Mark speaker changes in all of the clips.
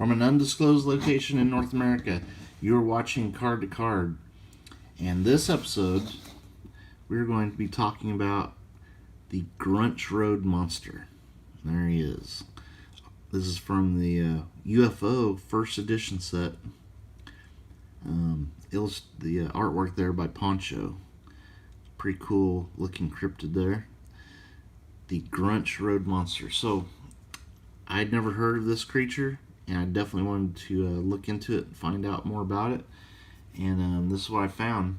Speaker 1: From an undisclosed location in North America, you're watching Card to Card. And this episode, we're going to be talking about the Grunch Road Monster. There he is. This is from the UFO first edition set. The artwork there by Poncho. Pretty cool looking cryptid there. The Grunch Road Monster. So, I'd never heard of this creature, and I definitely wanted to look into it and find out more about it. And this is what I found.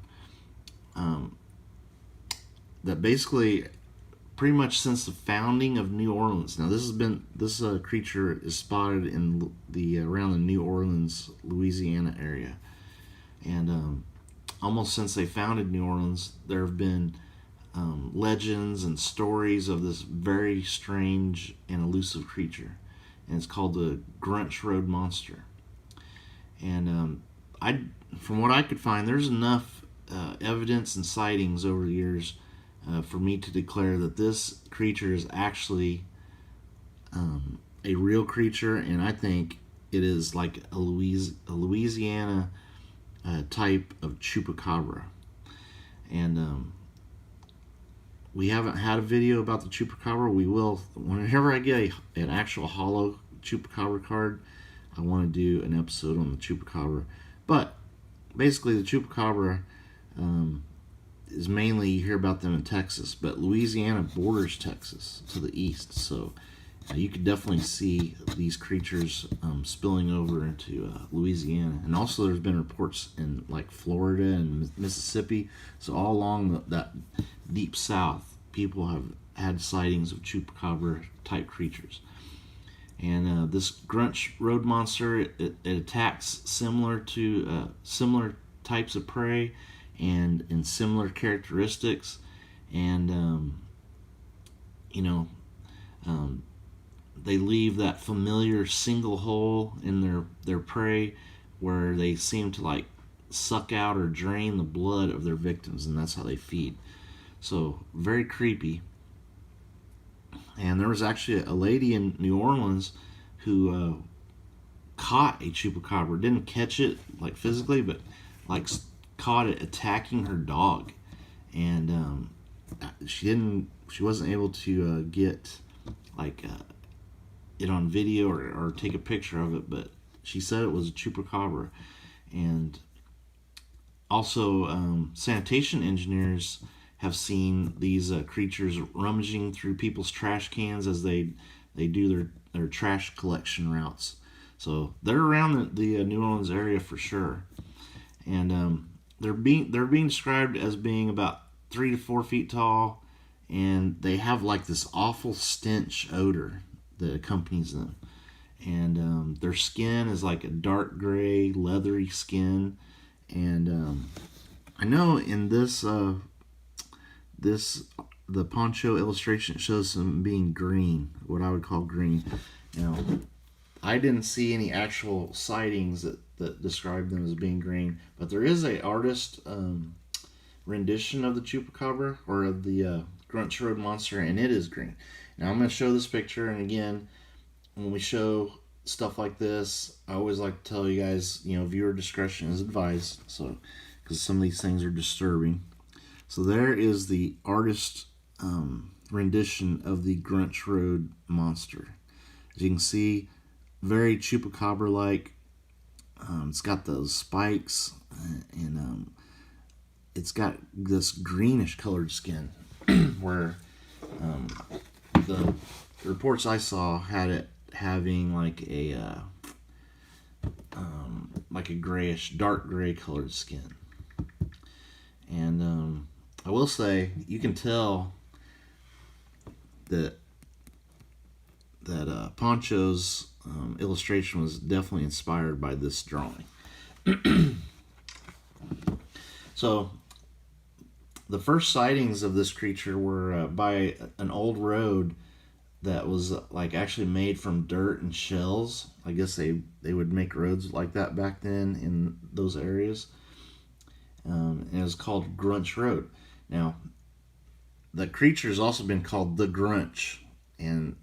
Speaker 1: That basically, pretty much since the founding of New Orleans. Now, this creature is spotted in the around the New Orleans, Louisiana area, and almost since they founded New Orleans, there have been legends and stories of this very strange and elusive creature, and it's called the Grunch Road Monster. And from what I could find, there's enough evidence and sightings over the years for me to declare that this creature is actually a real creature, and I think it is like a Louisiana type of chupacabra. And we haven't had a video about the chupacabra. We will whenever I get an actual hollow chupacabra card. I want to do an episode on the chupacabra. But basically, the chupacabra is mainly, you hear about them in Texas, but Louisiana borders Texas to the east, so you could definitely see these creatures spilling over into Louisiana. And also there's been reports in like Florida and Mississippi, so all along that deep south, people have had sightings of chupacabra type creatures. And this Grunch Road Monster, it attacks similar types of prey and in similar characteristics, and they leave that familiar single hole in their prey where they seem to like suck out or drain the blood of their victims, and that's how they feed. So very creepy. And there was actually a lady in New Orleans who caught a chupacabra. Didn't catch it like physically, but like caught it attacking her dog, and she wasn't able to get like it on video or take a picture of it, but she said it was a chupacabra. And also sanitation engineers have seen these creatures rummaging through people's trash cans as they do their trash collection routes. So they're around the New Orleans area for sure. And they're being described as being about 3 to 4 feet tall, and they have like this awful stench odor that accompanies them. And their skin is like a dark gray, leathery skin. And I know in the Poncho illustration, it shows them being green, what I would call green. Now, I didn't see any actual sightings that describe them as being green, but there is a artist rendition of the chupacabra, or of the Grunch Road Monster, and it is green. Now I'm going to show this picture, and again, when we show stuff like this, I always like to tell you guys, viewer discretion is advised, so because some of these things are disturbing. So there is the artist rendition of the Grunch Road Monster. As you can see, very chupacabra-like. It's got those spikes, and it's got this greenish colored skin, where the reports I saw had it having like a grayish, dark gray colored skin. And I will say, you can tell that Poncho's illustration was definitely inspired by this drawing. So the first sightings of this creature were by an old road that was like actually made from dirt and shells. I guess they would make roads like that back then in those areas. And it was called Grunch Road. Now, the creature has also been called the Grunch, and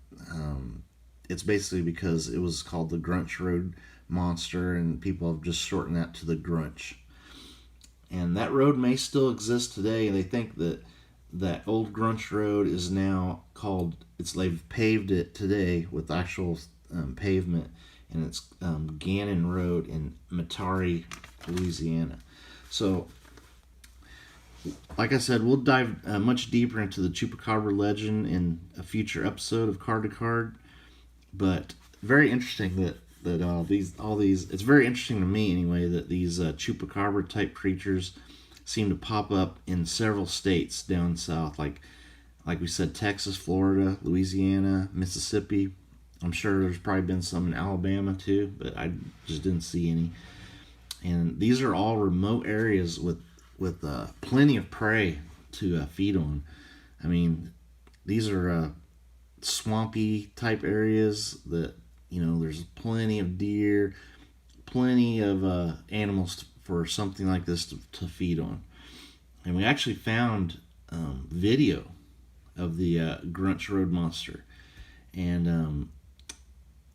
Speaker 1: it's basically because it was called the Grunch Road Monster, and people have just shortened that to the Grunch. And that road may still exist today. They think that that old Grunch Road is now called, they've paved it today with actual pavement, and it's Gannon Road in Metairie, Louisiana. So, like I said, we'll dive much deeper into the Chupacabra legend in a future episode of Card to Card. But very interesting that all these it's very interesting to me anyway that these Chupacabra type creatures seem to pop up in several states down south, like we said, Texas, Florida, Louisiana, Mississippi. I'm sure there's probably been some in Alabama too, but I just didn't see any. And these are all remote areas with plenty of prey to feed on. I mean, these are swampy type areas that, there's plenty of deer, plenty of animals for something like this to feed on. And we actually found video of the Grunch Road Monster. And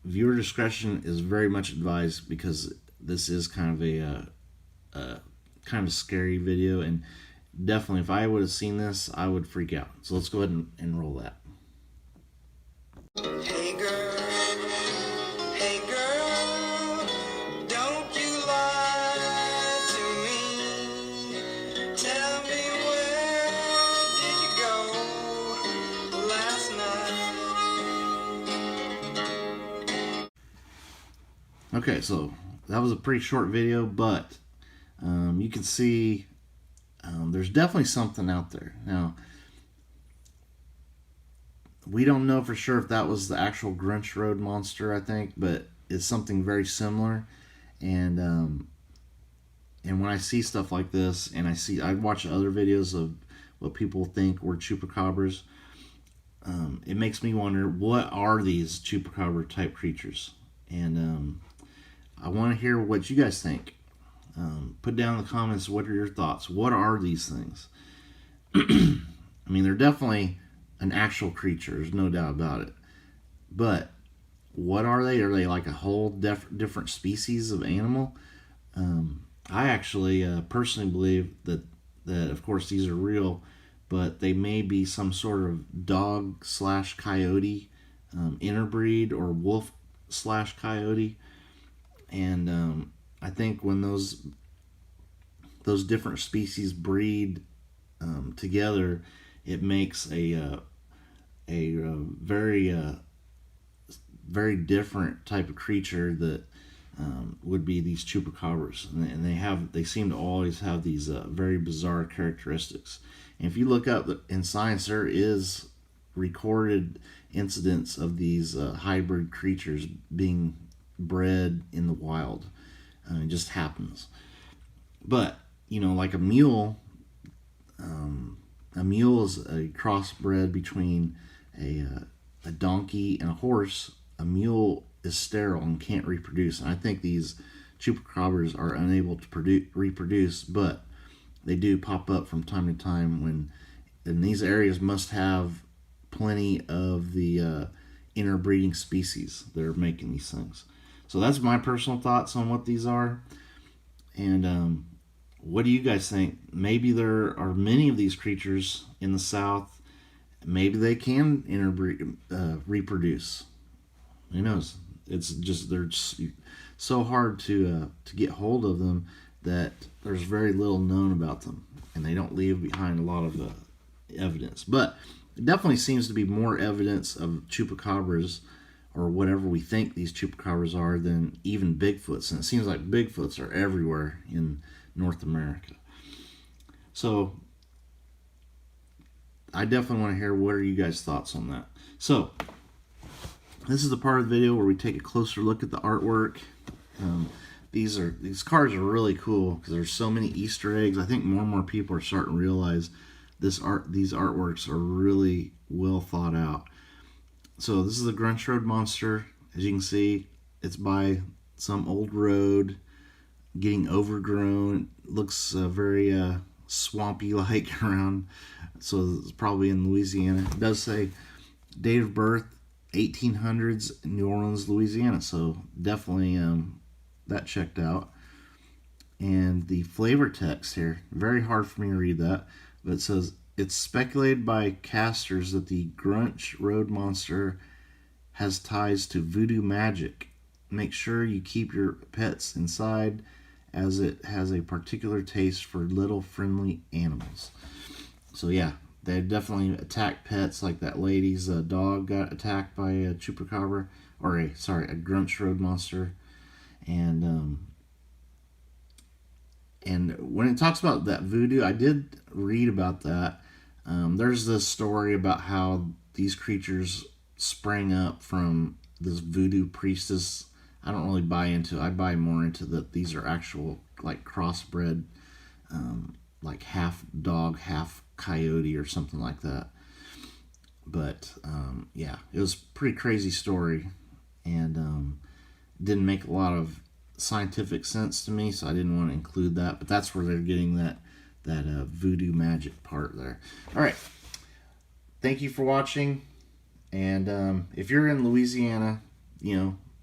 Speaker 1: viewer discretion is very much advised, because this is kind of a kind of scary video, and definitely if I would have seen this, I would freak out. So let's go ahead and roll that.
Speaker 2: Hey girl, don't you lie to me. Tell me, where did you go last night?
Speaker 1: Okay, so that was a pretty short video, but you can see there's definitely something out there. Now, we don't know for sure if that was the actual Grunch Road Monster, I think, but it's something very similar. And when I see stuff like this, and I watch other videos of what people think were chupacabras, it makes me wonder, what are these chupacabra type creatures? And I want to hear what you guys think. Put down in the comments, what are your thoughts? What are these things? I mean, they're definitely an actual creature, there's no doubt about it. But what are they? Are they like a whole different species of animal? I actually personally believe that of course these are real, but they may be some sort of dog / coyote interbreed, or wolf / coyote. And I think when those different species breed together, it makes a very different type of creature that would be these chupacabras, and they seem to always have these very bizarre characteristics. And if you look up in science, there is recorded incidents of these hybrid creatures being bred in the wild. It just happens. But like a mule is a crossbred between a donkey and a horse. A mule is sterile and can't reproduce. And I think these chupacabras are unable to reproduce, but they do pop up from time to time and these areas must have plenty of the interbreeding species that are making these things. So that's my personal thoughts on what these are. And what do you guys think? Maybe there are many of these creatures in the South. Maybe they can interbreed, reproduce. Who knows? It's just they're just so hard to get hold of them that there's very little known about them, and they don't leave behind a lot of evidence. But it definitely seems to be more evidence of chupacabras, or whatever we think these chupacabras are, than even Bigfoots. And it seems like Bigfoots are everywhere in North America. So I definitely want to hear, what are you guys' thoughts on that? So this is the part of the video where we take a closer look at the artwork. These cards are really cool because there's so many Easter eggs. I think more and more people are starting to realize these artworks are really well thought out. So this is the Grunch Road Monster. As you can see, it's by some old road, getting overgrown. It looks very swampy-like around. So it's probably in Louisiana. It does say date of birth 1800s New Orleans, Louisiana. So definitely that checked out. And the flavor text here, very hard for me to read that, but it says it's speculated by casters that the Grunch road monster has ties to voodoo magic. Make sure you keep your pets inside as it has a particular taste for little friendly animals. So yeah, they definitely attack pets, like that lady's dog got attacked by a chupacabra, or a Grunch road monster. And and when it talks about that voodoo, I did read about that. There's this story about how these creatures sprang up from this voodoo priestess. I don't really buy into it. I buy more into that these are actual, like, crossbred, like half dog, half coyote or something like that. But yeah, it was a pretty crazy story, and didn't make a lot of scientific sense to me, so I didn't want to include that. But that's where they're getting that voodoo magic part there. All right, thank you for watching, and if you're in Louisiana,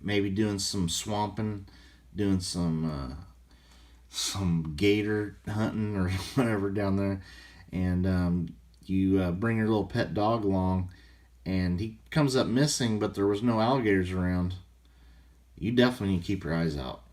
Speaker 1: maybe doing some swamping, doing some gator hunting or whatever down there, and you bring your little pet dog along, and he comes up missing, but there was no alligators around, you definitely need to keep your eyes out.